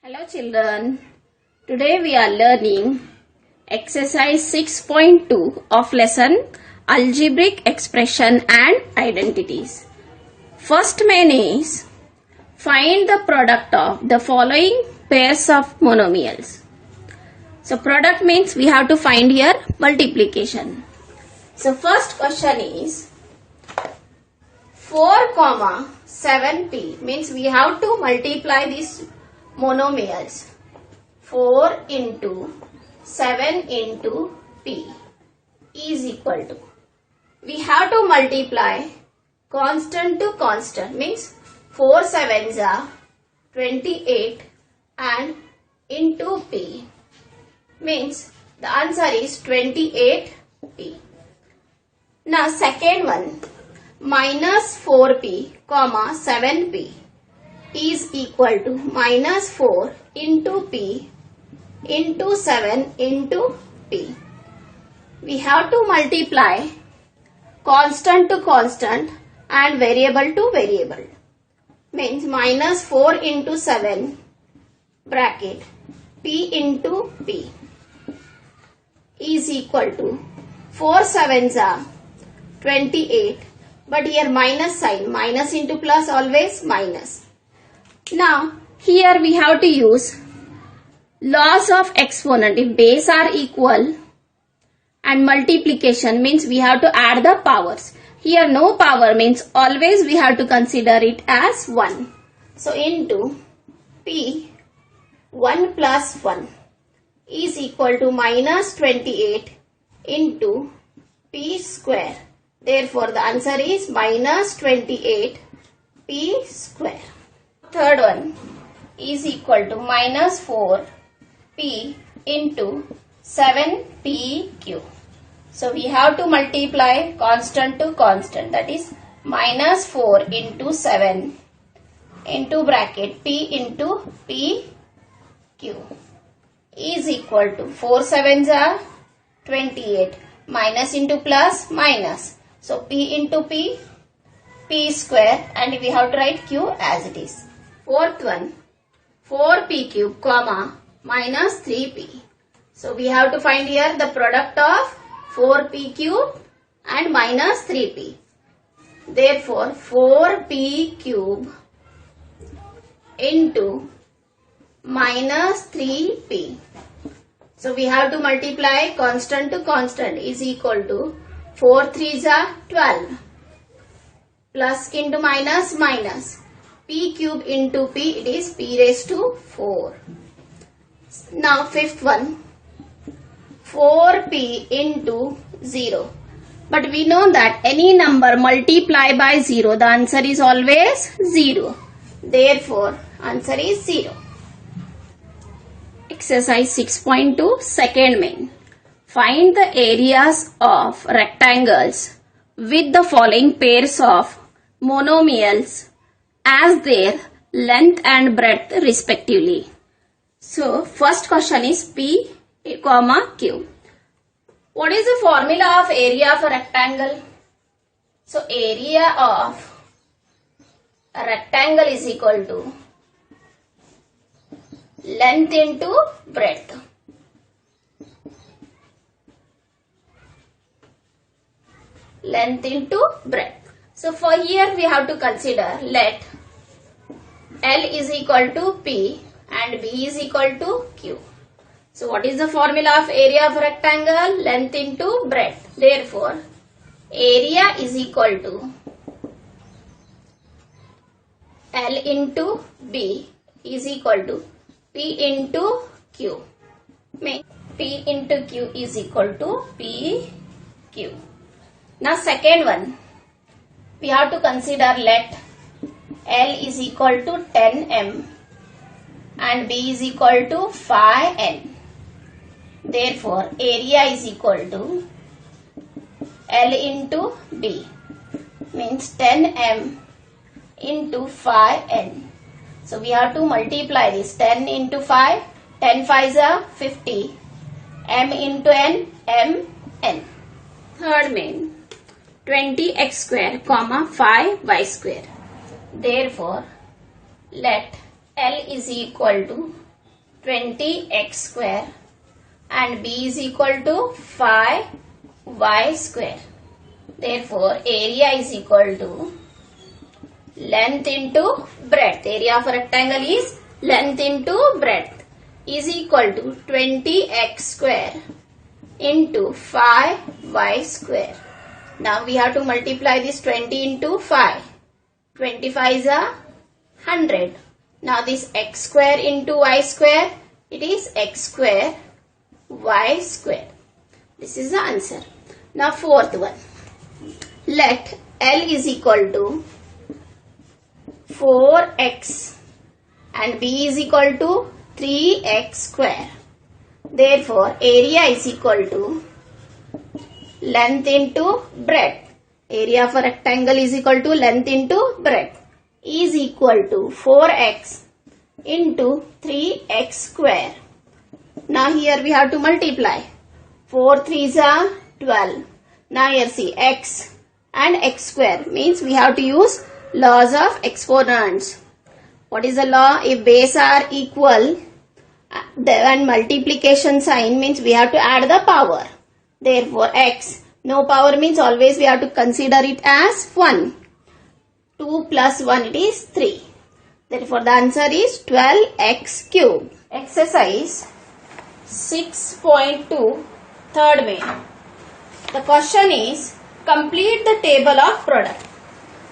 Hello children, today we are learning exercise 6.2 of lesson Algebraic Expression and Identities. First main is find the product of the following pairs of monomials. So product means we have to find here multiplication. So first question is 4, 7p means we have to multiply these monomials. 4 into 7 into p is equal to, we have to multiply constant to constant means 4 sevens are 28 and into p means the answer is 28p. Now second one, minus 4p, 7p is equal to minus 4 into p into 7 into p. We have to multiply constant to constant and variable to variable. Means minus 4 into 7 bracket p into p is equal to 4 sevens are 28, but here minus sign, minus into plus always minus. Now here we have to use laws of exponent. If base are equal and multiplication means we have to add the powers. Here no power means always we have to consider it as 1. So into p 1 plus 1 is equal to minus 28 into p square. Therefore the answer is minus 28 p square. Third one is equal to minus 4 p into 7 p cube. So we have to multiply constant to constant, that is minus 4 into 7 into bracket p into p cube is equal to 4 sevens are 28, minus into plus minus. So p into p square, and we have to write q as it is. Fourth one, 4p cube, minus 3p. So we have to find here the product of 4p cube and minus 3p. Therefore 4p cube into minus 3p. So we have to multiply constant to constant is equal to 4 3s are 12 plus into minus minus. P cube into p, it is p raised to 4. Now fifth one, 4p into 0. But we know that any number multiplied by 0, the answer is always 0. Therefore answer is 0. Exercise 6.2 second main. Find the areas of rectangles with the following pairs of monomials as their length and breadth respectively. So first question is p, q. What is the formula of area of a rectangle? So area of a rectangle is equal to length into breadth. Length into breadth. So for here we have to consider let L is equal to P and B is equal to Q. So what is the formula of area of rectangle? Length into breadth. Therefore area is equal to L into B is equal to P into Q. P into Q is equal to PQ. Now second one, we have to consider let L is equal to 10m and B is equal to 5n. Therefore area is equal to L into B means 10m into 5n. So we have to multiply this 10 into 5, 10 5s are 50, m into n, mn. Third main, 20x square, 5y square. Therefore let L is equal to 20x square and b is equal to 5y square. Therefore, area is equal to length into breadth. Area of a rectangle is length into breadth is equal to 20x square into 5y square. Now we have to multiply this 20 into 5. 25 is 100. Now this x square into y square, it is x square y square. This is the answer. Now fourth one. Let L is equal to 4x and b is equal to 3x square. Therefore, area is equal to length into breadth. Area of a rectangle is equal to length into breadth is equal to 4x into 3x square. Now here we have to multiply. 4 3s are 12. Now here see x and x square means we have to use laws of exponents. What is the law? If base are equal then multiplication sign means we have to add the power. Therefore x, no power means always we have to consider it as 1. 2 plus 1 it is 3. Therefore the answer is 12x cube. Exercise 6.2 third main. The question is complete the table of product.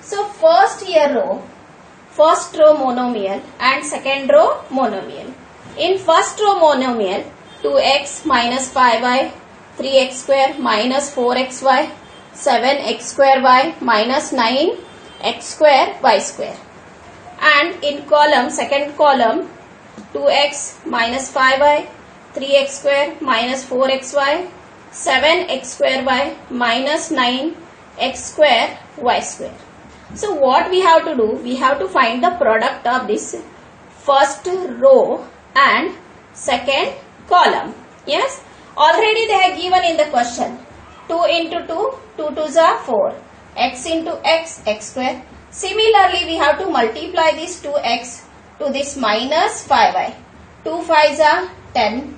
So first row monomial and second row monomial. In first row monomial 2x minus 5y 3x square minus 4xy 7x square y minus 9x square y square. And in column, second column 2x minus 5y 3x square minus 4xy 7x square y minus 9x square y square. So what we have to do? We have to find the product of this first row and second column. Yes, already they have given in the question 2 into 2, 2 2s are 4, x into x, x square. Similarly, we have to multiply this 2x to this minus 5y. 2 5s are 10,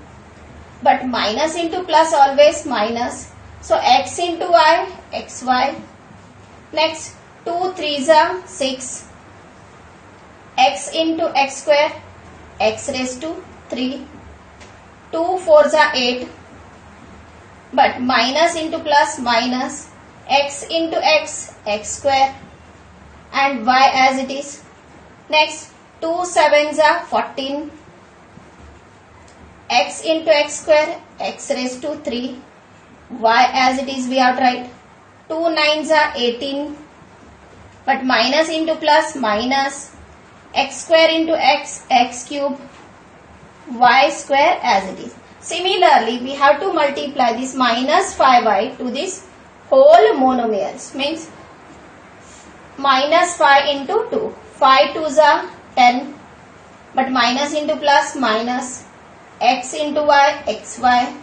but minus into plus always minus. So x into y, xy. Next 2 3s are 6, x into x square, x raised to 3. 2 4s are 8, but minus into plus minus, x into x, x square and y as it is. Next 2 7s are 14, x into x square, x raised to 3, y as it is we have tried. 2 9s are 18, but minus into plus minus, x square into x, x cube, y square as it is. Similarly, we have to multiply this minus 5y to this whole monomials means minus 5 into 2. 5 2s are 10, but minus into plus minus, x into y, xy.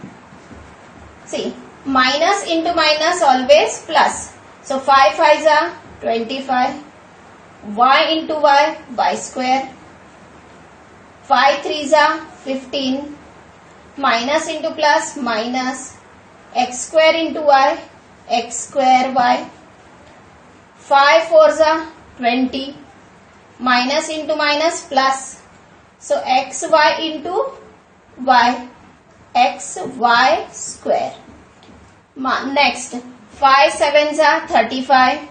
See, minus into minus always plus. So 5 5s are 25, y into y, y square. 5 3s are 15, minus into plus minus, x square into y, x square y. 5 4s are 20, minus into minus plus. So xy into y, xy square. Next 5 7s are 35,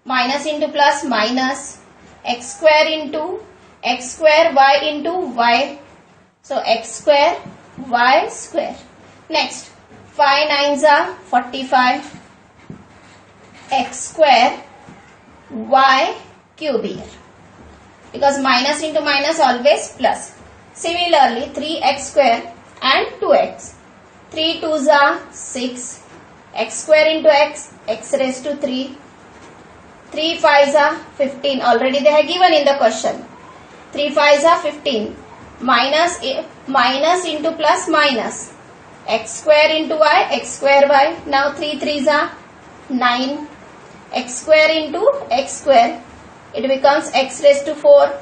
minus into plus minus, x square into x square y into y. So x square y square. Next 5 9s are 45, x square y cube here, because minus into minus always plus. Similarly 3x square and 2x. 3 2s are 6, x square into x, x raised to 3. 3 5s are 15. Already they have given in the question. 3 5s are 15. Minus into plus minus. X square into y, x square y. Now 3 3s are 9. X square into x square. It becomes x raised to 4.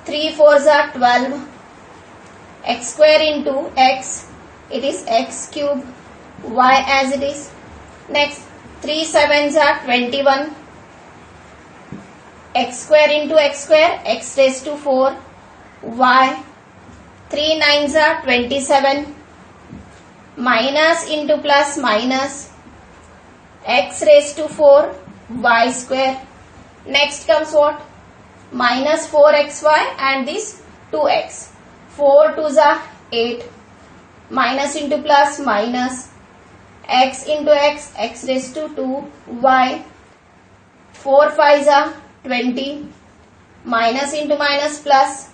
3 4s are 12. x square into x, it is x cube, y as it is. Next 3 sevens are 21, x square into x square, x raised to 4, y. 3 nines are 27, minus into plus minus, x raised to 4, y square. Next comes what? Minus 4xy and this 2x. 4 2s are 8, minus into plus minus, x into x, x raised to 2, y. 4 5s are 20, minus into minus plus.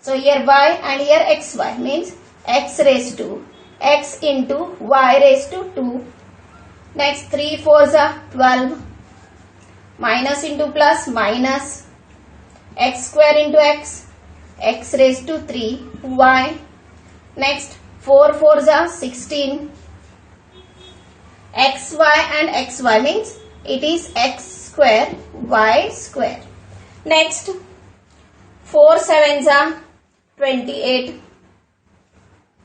So here y and here xy means x raised to x into y raised to 2. Next 3 4s are 12, minus into plus minus, x square into x, x raised to 3, y. Next 4 4s are 16, xy and xy means it is x square, y square. Next 4 sevens are 28,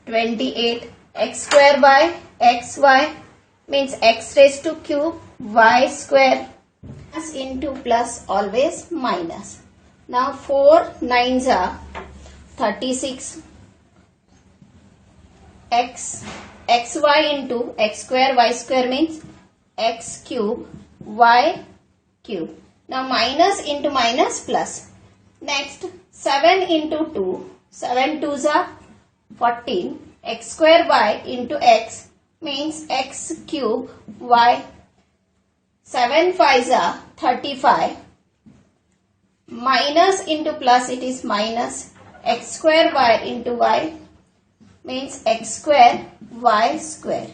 28, x square by xy means x raised to cube, y square. Plus into plus always minus. Now 4 nines are 36, xy into x square, y square means x cube, y cube. Now minus into minus plus. Next 7 into 2, 7 2s are 14, x square y into x means x cube, y. 7 5s are 35, minus into plus it is minus, x square y into y means x square, y square.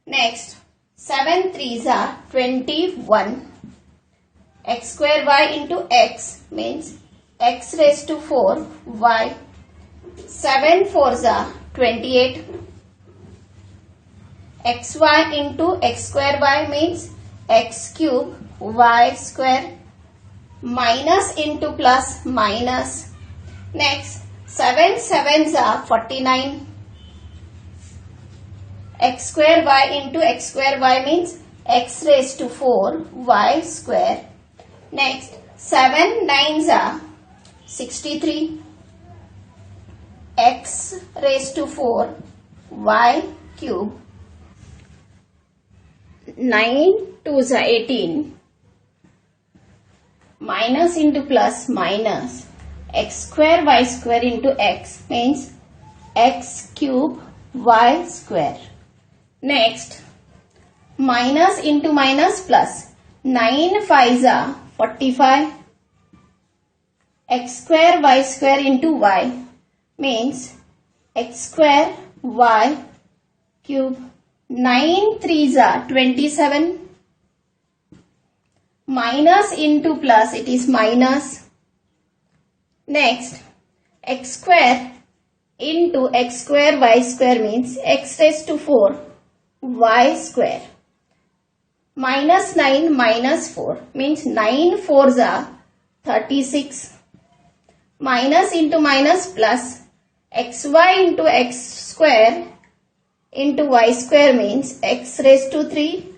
Next 7 3s are 21, x square y into x means x raised to 4, y. 7 4s are 28, xy into x square y means x cube, y square. Minus into plus minus. Next 7 sevens are 49, x square y into x square y means x raised to 4, y square. Next 7 nines are 63, x raised to 4, y cube. 9 2s are 18, minus into plus minus, x square y square into x means x cube, y square. Next minus into minus plus, 9 5s are 45, x square y square into y means x square, y cube. 9 3s are 27, minus into plus it is minus. Next x square into x square y square means x raised to 4, y square. Minus 9 minus 4 means 9 4s are 36, minus into minus plus, xy into x square into y square means x raised to 3,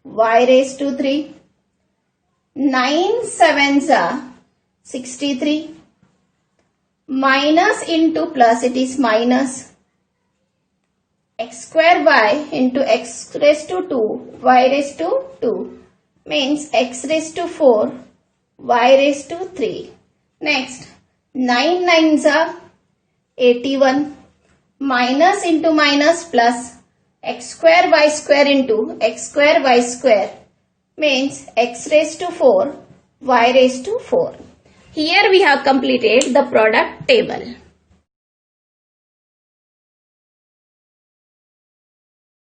y raised to 3. 9 sevens are 63, minus into plus it is minus, x square y into x raised to 2, y raised to 2 means x raised to 4, y raised to 3. Next 9 nines are 81, minus into minus plus, x square y square into x square y square means x raised to 4, y raised to 4. Here we have completed the product table.